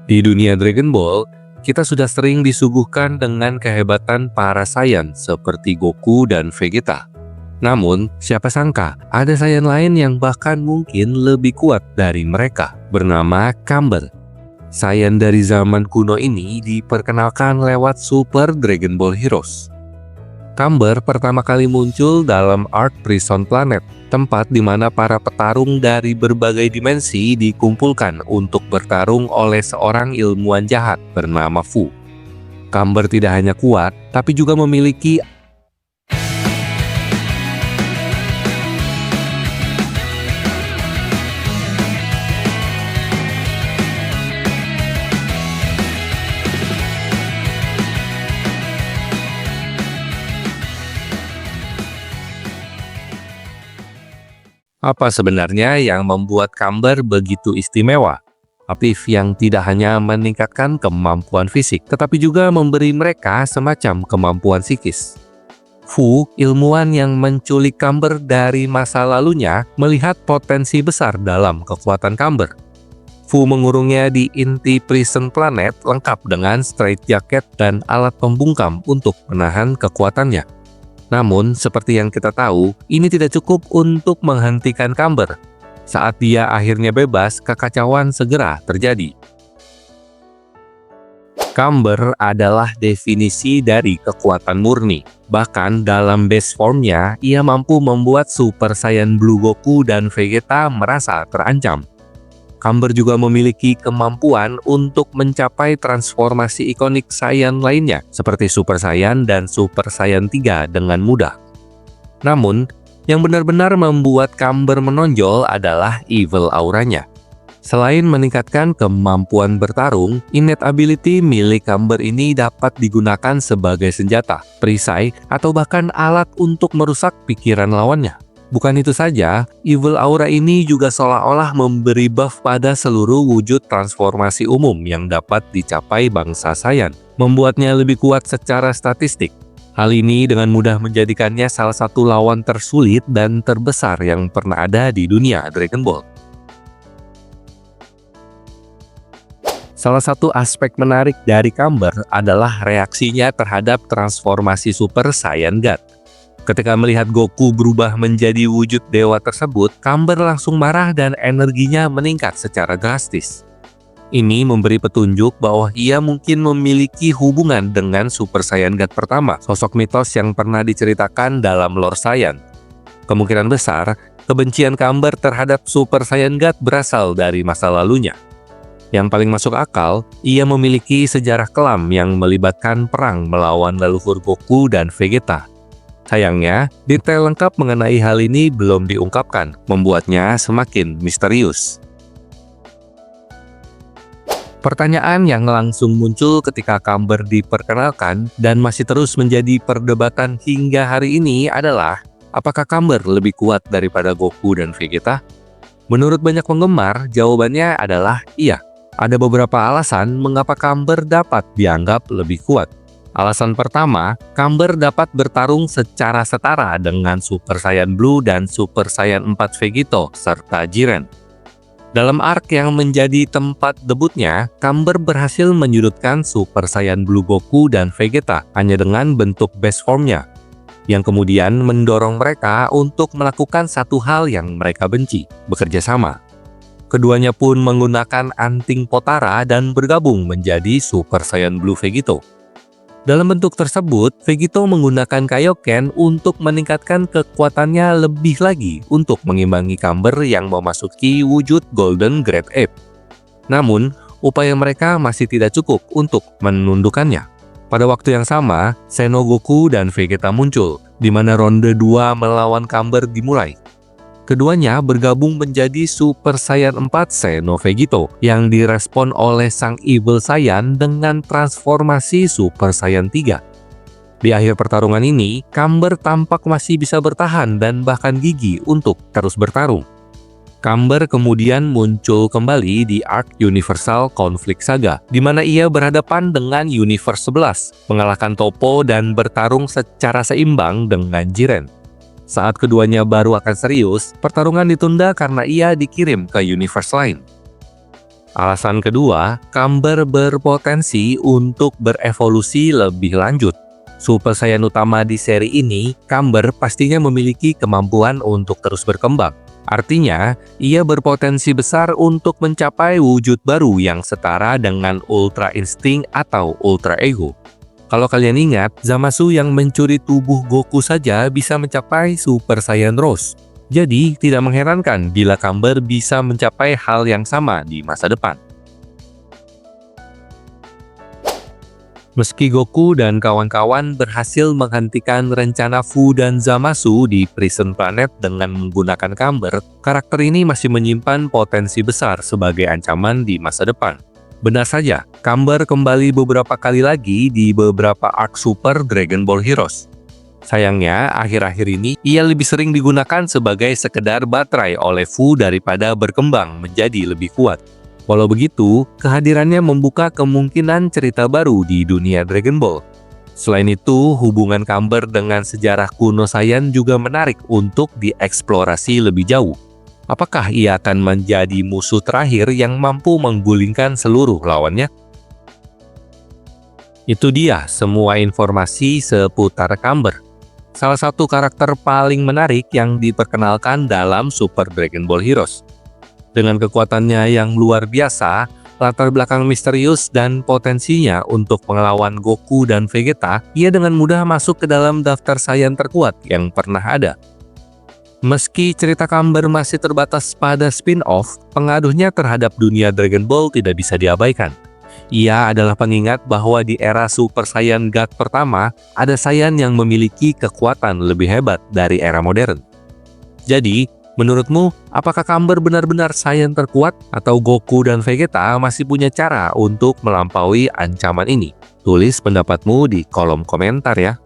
Di dunia Dragon Ball, kita sudah sering disuguhkan dengan kehebatan para Saiyan seperti Goku dan Vegeta. Namun, siapa sangka ada Saiyan lain yang bahkan mungkin lebih kuat dari mereka, bernama Camber. Saiyan dari zaman kuno ini diperkenalkan lewat Super Dragon Ball Heroes. Camber pertama kali muncul dalam Arc Prison Planet, tempat di mana para petarung dari berbagai dimensi dikumpulkan untuk bertarung oleh seorang ilmuwan jahat bernama Fu. Camber tidak hanya kuat, tapi juga memiliki apa sebenarnya yang membuat Camber begitu istimewa? Aktif yang tidak hanya meningkatkan kemampuan fisik, tetapi juga memberi mereka semacam kemampuan psikis. Fu, ilmuwan yang menculik Camber dari masa lalunya, melihat potensi besar dalam kekuatan Camber. Fu mengurungnya di inti Prison Planet lengkap dengan straitjacket dan alat pembungkam untuk menahan kekuatannya. Namun, seperti yang kita tahu, ini tidak cukup untuk menghentikan Camber. Saat dia akhirnya bebas, kekacauan segera terjadi. Camber adalah definisi dari kekuatan murni. Bahkan dalam base formnya, ia mampu membuat Super Saiyan Blue Goku dan Vegeta merasa terancam. Camber juga memiliki kemampuan untuk mencapai transformasi ikonik Saiyan lainnya, seperti Super Saiyan dan Super Saiyan 3 dengan mudah. Namun, yang benar-benar membuat Camber menonjol adalah evil auranya. Selain meningkatkan kemampuan bertarung, innate ability milik Camber ini dapat digunakan sebagai senjata, perisai, atau bahkan alat untuk merusak pikiran lawannya. Bukan itu saja, evil aura ini juga seolah-olah memberi buff pada seluruh wujud transformasi umum yang dapat dicapai bangsa Saiyan, membuatnya lebih kuat secara statistik. Hal ini dengan mudah menjadikannya salah satu lawan tersulit dan terbesar yang pernah ada di dunia Dragon Ball. Salah satu aspek menarik dari Camber adalah reaksinya terhadap transformasi Super Saiyan God. Ketika melihat Goku berubah menjadi wujud dewa tersebut, Camber langsung marah dan energinya meningkat secara drastis. Ini memberi petunjuk bahwa ia mungkin memiliki hubungan dengan Super Saiyan God pertama, sosok mitos yang pernah diceritakan dalam lore Saiyan. Kemungkinan besar, kebencian Camber terhadap Super Saiyan God berasal dari masa lalunya. Yang paling masuk akal, ia memiliki sejarah kelam yang melibatkan perang melawan leluhur Goku dan Vegeta. Sayangnya, detail lengkap mengenai hal ini belum diungkapkan, membuatnya semakin misterius. Pertanyaan yang langsung muncul ketika Camber diperkenalkan dan masih terus menjadi perdebatan hingga hari ini adalah, apakah Camber lebih kuat daripada Goku dan Vegeta? Menurut banyak penggemar, jawabannya adalah iya. Ada beberapa alasan mengapa Camber dapat dianggap lebih kuat. Alasan pertama, Camber dapat bertarung secara setara dengan Super Saiyan Blue dan Super Saiyan 4 Vegito serta Jiren. Dalam arc yang menjadi tempat debutnya, Camber berhasil menyudutkan Super Saiyan Blue Goku dan Vegeta hanya dengan bentuk base formnya, yang kemudian mendorong mereka untuk melakukan satu hal yang mereka benci, bekerja sama. Keduanya pun menggunakan anting Potara dan bergabung menjadi Super Saiyan Blue Vegito. Dalam bentuk tersebut, Vegito menggunakan Kaioken untuk meningkatkan kekuatannya lebih lagi untuk mengimbangi Camber yang memasuki wujud Golden Great Ape. Namun, upaya mereka masih tidak cukup untuk menundukkannya. Pada waktu yang sama, Sengoku dan Vegeta muncul, di mana ronde 2 melawan Camber dimulai. Keduanya bergabung menjadi Super Saiyan 4 Xeno Vegito yang direspon oleh sang Evil Saiyan dengan transformasi Super Saiyan 3. Di akhir pertarungan ini, Camber tampak masih bisa bertahan dan bahkan gigih untuk terus bertarung. Camber kemudian muncul kembali di Arc Universal Conflict Saga, di mana ia berhadapan dengan Universe 11, mengalahkan Toppo dan bertarung secara seimbang dengan Jiren. Saat keduanya baru akan serius, pertarungan ditunda karena ia dikirim ke universe lain. Alasan kedua, Camber berpotensi untuk berevolusi lebih lanjut. Super Saiyan utama di seri ini, Camber pastinya memiliki kemampuan untuk terus berkembang. Artinya, ia berpotensi besar untuk mencapai wujud baru yang setara dengan Ultra Instinct atau Ultra Ego. Kalau kalian ingat, Zamasu yang mencuri tubuh Goku saja bisa mencapai Super Saiyan Rose. Jadi, tidak mengherankan bila Camber bisa mencapai hal yang sama di masa depan. Meski Goku dan kawan-kawan berhasil menghentikan rencana Fu dan Zamasu di Prison Planet dengan menggunakan Camber, karakter ini masih menyimpan potensi besar sebagai ancaman di masa depan. Benar saja, Camber kembali beberapa kali lagi di beberapa arc Super Dragon Ball Heroes. Sayangnya, akhir-akhir ini ia lebih sering digunakan sebagai sekedar baterai oleh Fu daripada berkembang menjadi lebih kuat. Walau begitu, kehadirannya membuka kemungkinan cerita baru di dunia Dragon Ball. Selain itu, hubungan Camber dengan sejarah kuno Saiyan juga menarik untuk dieksplorasi lebih jauh. Apakah ia akan menjadi musuh terakhir yang mampu menggulingkan seluruh lawannya? Itu dia semua informasi seputar Camber. Salah satu karakter paling menarik yang diperkenalkan dalam Super Dragon Ball Heroes. Dengan kekuatannya yang luar biasa, latar belakang misterius dan potensinya untuk melawan Goku dan Vegeta, ia dengan mudah masuk ke dalam daftar Saiyan terkuat yang pernah ada. Meski cerita Camber masih terbatas pada spin-off, pengaruhnya terhadap dunia Dragon Ball tidak bisa diabaikan. Ia adalah pengingat bahwa di era Super Saiyan God pertama, ada Saiyan yang memiliki kekuatan lebih hebat dari era modern. Jadi, menurutmu, apakah Camber benar-benar Saiyan terkuat atau Goku dan Vegeta masih punya cara untuk melampaui ancaman ini? Tulis pendapatmu di kolom komentar ya.